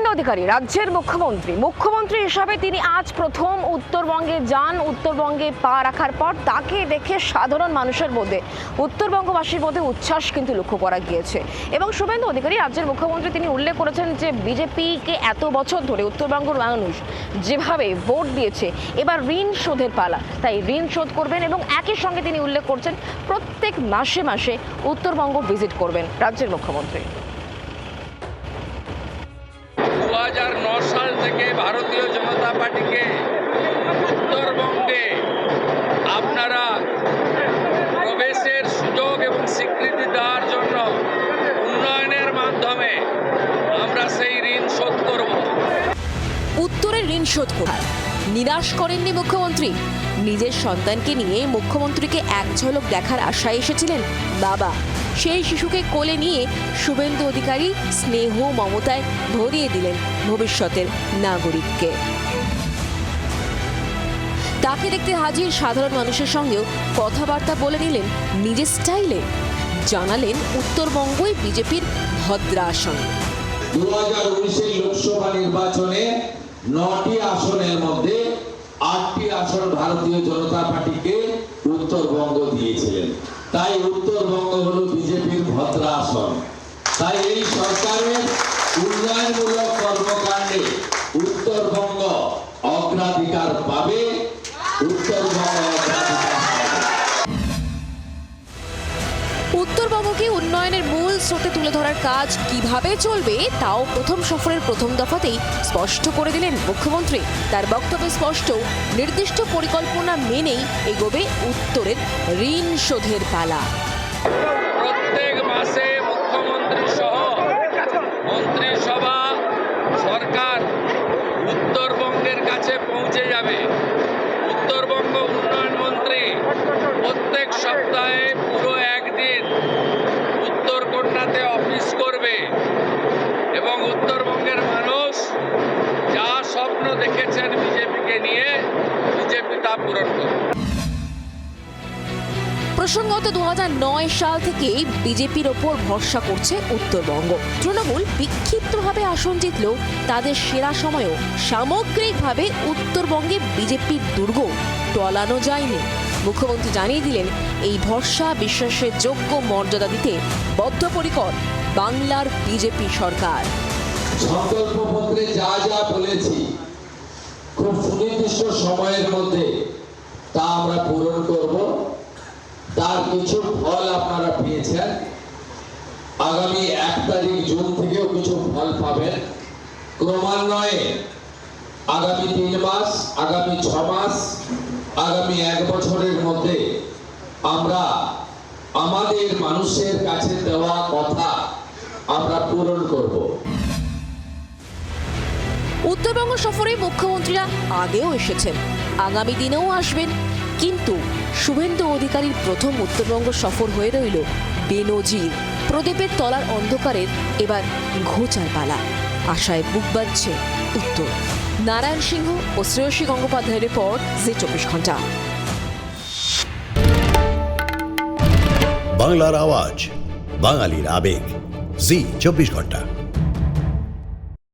শুভেন্দু অধিকারী রাজ্যের মুখ্যমন্ত্রী হিসাবে তিনি আজ প্রথম উত্তরবঙ্গে যান। উত্তরবঙ্গে পা রাখার পর তাকে দেখে সাধারণ মানুষের মধ্যে, উত্তরবঙ্গবাসীর মধ্যে উচ্ছ্বাস কিন্তু লক্ষ্য করা গিয়েছে। এবং শুভেন্দু অধিকারী রাজ্যের মুখ্যমন্ত্রী তিনি উল্লেখ করেছেন যে বিজেপিকে এত বছর ধরে উত্তরবঙ্গের মানুষ যেভাবে ভোট দিয়েছে, এবার ঋণ শোধের পালা, তাই ঋণ শোধ করবেন। এবং একই সঙ্গে তিনি উল্লেখ করছেন প্রত্যেক মাসে মাসে উত্তরবঙ্গ ভিজিট করবেন রাজ্যের মুখ্যমন্ত্রী। 2009 সাল থেকে ভারতীয় জনতা পার্টিকে উত্তরবঙ্গে আপনারা প্রবেশের সুযোগ এবং স্বীকৃতি দেওয়ার জন্য উন্নয়নের মাধ্যমে আমরা সেই ঋণ শোধ করব। উত্তরের ঋণ শোধ করার নিরাশ করেননি মুখ্যমন্ত্রী। নিজের সন্তানকে নিয়ে মুখ্যমন্ত্রীকে এক ঝলক দেখার আশায় এসেছিলেন বাবা। সেই শিশুকে কোলে নিয়ে শুভেন্দু অধিকারী স্নেহ মমতায় ভরিয়ে দিলেন ভবিষ্যতের নাগরিককে। তাকে দেখতে হাজির সাধারণ মানুষের সঙ্গেও কথাবার্তা বলে নিলেন নিজের স্টাইলে। জানালেন উত্তরবঙ্গই বিজেপির ভদ্রাসন। 2019 লোকসভা নির্বাচনে 9টি আসনের মধ্যে 8টি আসন ভারতীয় জনতা পার্টিকে উত্তরবঙ্গ দিয়েছিলেন। তাই উত্তরবঙ্গ হলো বিজেপির ভদ্রাসন। তাই এই সরকারের উন্নয়নমূলক কর্মকাণ্ডে উত্তরবঙ্গ অগ্রাধিকার পাবে। উত্তরবঙ্গকে উন্নয়নের মূল স্রোতে তুলে ধরার কাজ কিভাবে চলবে তাও প্রথম সফরের প্রথম দফাতেই স্পষ্ট করে দিলেন মুখ্যমন্ত্রী। তার বক্তব্যে স্পষ্ট, নির্দিষ্ট পরিকল্পনা মেনেই এগোবে উত্তরের ঋণ শোধের পালা। প্রত্যেক মাসে মুখ্যমন্ত্রী সহ মন্ত্রিসভা সরকার উত্তরবঙ্গের কাছে পৌঁছে যাবে। উত্তরবঙ্গ উন্নয়ন মন্ত্রী প্রত্যেক সপ্তাহে পুরো একদিন উত্তরকন্যাতে অফিস করবে এবং উত্তরবঙ্গের মানুষ যা স্বপ্ন দেখেছেন বিজেপিকে নিয়ে, বিজেপি তা পূরণ করবে। প্রসঙ্গত 2009 সাল থেকে বিজেপির ওপর ভরসা করছে উত্তরবঙ্গ। তৃণমূল বিক্ষিপ্তভাবে আসন জিতলেও তাদের সেরা সময়েও সামগ্রিকভাবে উত্তরবঙ্গে বিজেপির দুর্গ টলানো যায়নি। মুখ্যমন্ত্রী জানিয়ে দিলেন এই ভরসা বিশ্বাসের যোগ্য মর্যাদা দিতে বদ্ধপরিকর বাংলার বিজেপি সরকার। সংকল্পপত্রে যা যা বলেছি খুব সুনির্দিষ্ট সময়ের মধ্যে তা আমরা পূরণ করব। তার কিছু ফল আপনারা পেয়েছেন। আগামী 1 তারিখ জুন থেকেও কিছু ফল পাবেন। ক্রমান্বয়ে আগামী 3 মাস, আগামী 6 মাস, আগামী 1 বছরের মধ্যে আমরা আমাদের মানুষের কাছে দেওয়া কথা আমরা পূরণ করব। উত্তরবঙ্গ সফরে মুখ্যমন্ত্রীরা আগেও এসেছেন, আগামী দিনেও আসবেন। কিন্তু শুভেন্দু অধিকারীর প্রথম উত্তরবঙ্গ সফর হয়ে রইল বেনজির। প্রদীপের তলার অন্ধকারের এবার ঘোচার পালা। আশায় বুক বাঁধছে উত্তর। নারায়ণ সিংহ ও শ্রেয়সী গঙ্গোপাধ্যায়ের রিপোর্ট, জি 24 ঘন্টা। বাংলার আওয়াজ, বাঙালির আবেগ, জি 24 ঘন্টা।